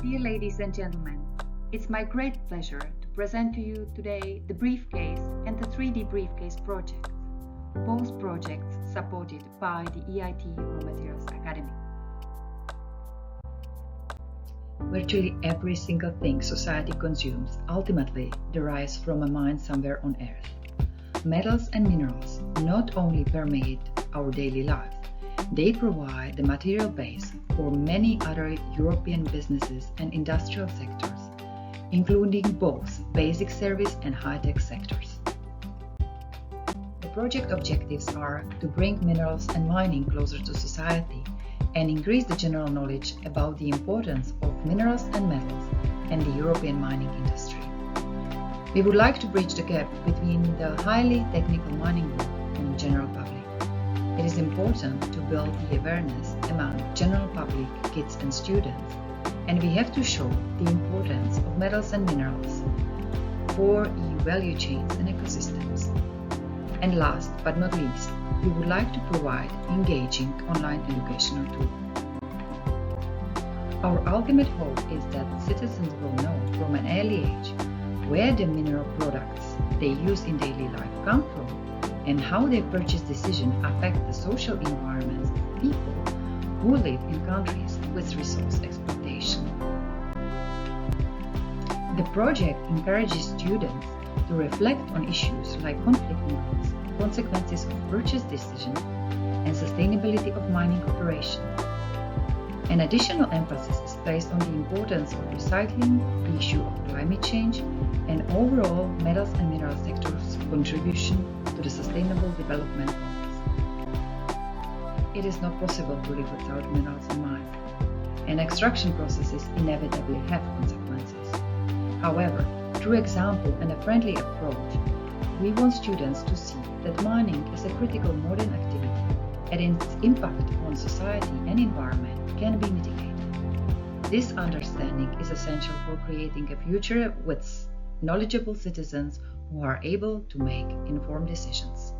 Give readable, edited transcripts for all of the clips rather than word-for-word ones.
Dear ladies and gentlemen, it's my great pleasure to present to you today the Briefcase and the 3D Briefcase project, both projects supported by the EIT Raw Materials Academy. Virtually every single thing society consumes ultimately derives from a mine somewhere on Earth. Metals and minerals not only permeate our daily lives, they provide the material base for many other European businesses and industrial sectors, including both basic service and high-tech sectors. The project objectives are to bring minerals and mining closer to society and increase the general knowledge about the importance of minerals and metals and the European mining industry. We would like to bridge the gap between the highly technical mining world and the general public. It is important to build the awareness among general public, kids and students, and we have to show the importance of metals and minerals for EU value chains and ecosystems. And last but not least, we would like to provide engaging online educational tool. Our ultimate hope is that citizens will know from an early age where the mineral products they use in daily life come from and how their purchase decisions affect the social environments of people who live in countries with resource exploitation. The project encourages students to reflect on issues like conflict minerals, consequences of purchase decisions, and sustainability of mining operations. An additional emphasis is placed on the importance of recycling, the issue of climate change, and overall metals and mineral sector's contribution to the Sustainable Development Goals. It is not possible to live without minerals and mines, and extraction processes inevitably have consequences. However, through example and a friendly approach, we want students to see that mining is a critical modern activity and its impact on society and environment can be mitigated. This understanding is essential for creating a future with knowledgeable citizens who are able to make informed decisions.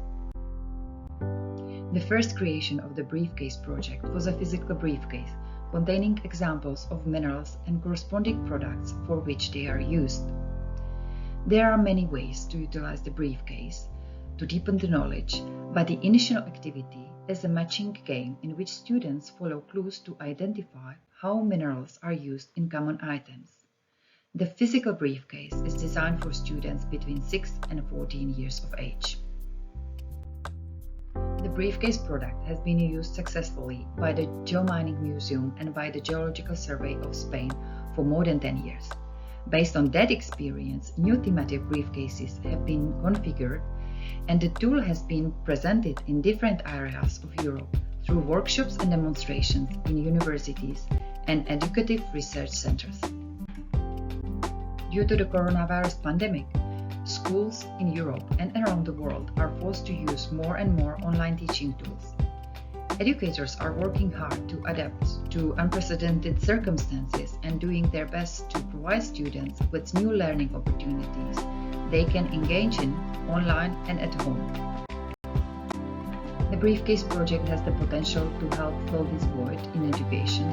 The first creation of the Briefcase project was a physical briefcase containing examples of minerals and corresponding products for which they are used. There are many ways to utilize the briefcase to deepen the knowledge, but the initial activity is a matching game in which students follow clues to identify how minerals are used in common items. The physical briefcase is designed for students between 6 and 14 years of age. The briefcase product has been used successfully by the Geomining Museum and by the Geological Survey of Spain for more than 10 years. Based on that experience, new thematic briefcases have been configured, and the tool has been presented in different areas of Europe through workshops and demonstrations in universities and educative research centers. Due to the coronavirus pandemic, schools in Europe and around the world are forced to use more and more online teaching tools. Educators are working hard to adapt to unprecedented circumstances and doing their best to provide students with new learning opportunities they can engage in online and at home. The Briefcase project has the potential to help fill this void in education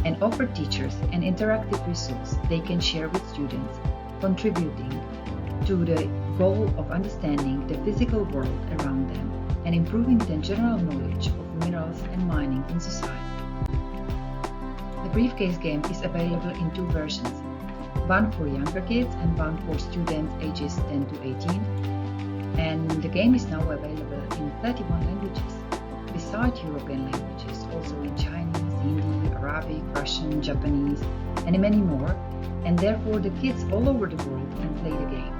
and offer teachers an interactive resource they can share with students, contributing to the goal of understanding the physical world around them and improving the general knowledge of minerals and mining in society. The Briefcase game is available in two versions, one for younger kids and one for students ages 10 to 18, and the game is now available in 31 languages, besides European languages, also in Chinese, Hindi, Arabic, Russian, Japanese, and many more, and therefore the kids all over the world can play the game.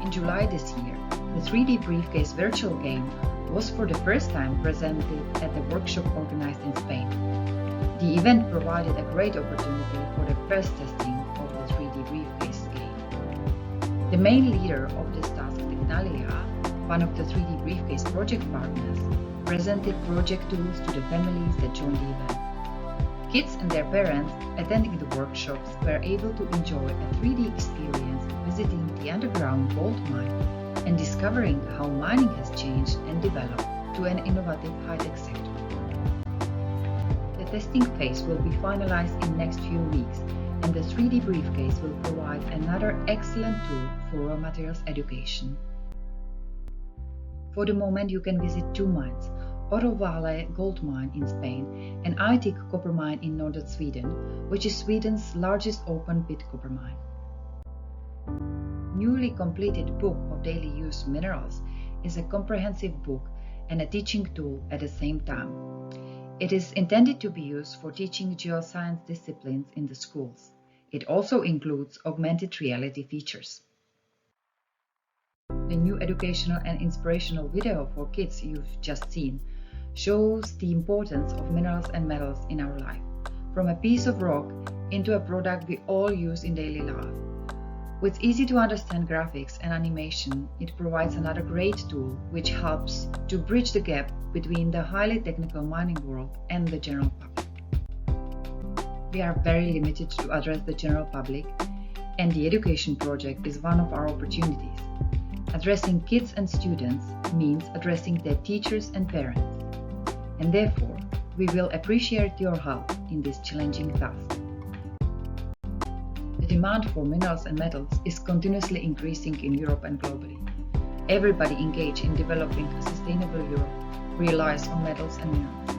In July this year, the 3D Briefcase virtual game was for the first time presented at a workshop organized in Spain. The event provided a great opportunity for the first testing of the 3D Briefcase game. The main leader of this task, Technalia, one of the 3D Briefcase project partners, presented project tools to the families that joined the event. Kids and their parents attending the workshops were able to enjoy a 3D experience visiting the underground gold mine and discovering how mining has changed and developed to an innovative high-tech sector. The testing phase will be finalized in next few weeks, and the 3D Briefcase will provide another excellent tool for raw materials education. For the moment, you can visit two mines, Oro Vale gold mine in Spain and Aitik copper mine in northern Sweden, which is Sweden's largest open pit copper mine. Newly completed Book of Daily Use Minerals is a comprehensive book and a teaching tool at the same time. It is intended to be used for teaching geoscience disciplines in the schools. It also includes augmented reality features. The new educational and inspirational video for kids you've just seen shows the importance of minerals and metals in our life, from a piece of rock into a product we all use in daily life. With easy-to-understand graphics and animation, it provides another great tool which helps to bridge the gap between the highly technical mining world and the general public. We are very limited to address the general public, and the education project is one of our opportunities. Addressing kids and students means addressing their teachers and parents, and therefore we will appreciate your help in this challenging task. The demand for minerals and metals is continuously increasing in Europe and globally. Everybody engaged in developing a sustainable Europe relies on metals and minerals.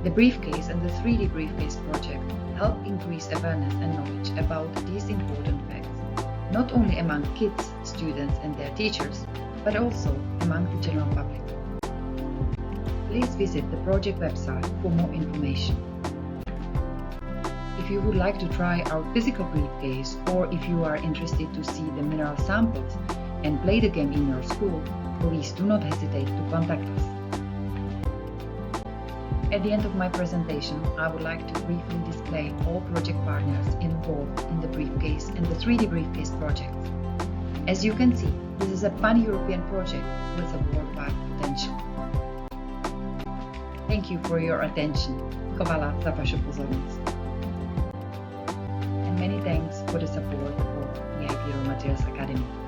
The Briefcase and the 3D Briefcase project help increase awareness and knowledge about these important facts, not only among kids, students and their teachers, but also among the general public. Please visit the project website for more information. If you would like to try our physical briefcase, or if you are interested to see the mineral samples and play the game in your school, please do not hesitate to contact us. At the end of my presentation, I would like to briefly display all project partners involved in the Briefcase and the 3D Briefcase projects. As you can see, this is a pan-European project with a worldwide potential. Thank you for your attention. Hvala za vašu pozornost. Many thanks for the support of the IT Raw Materials Academy.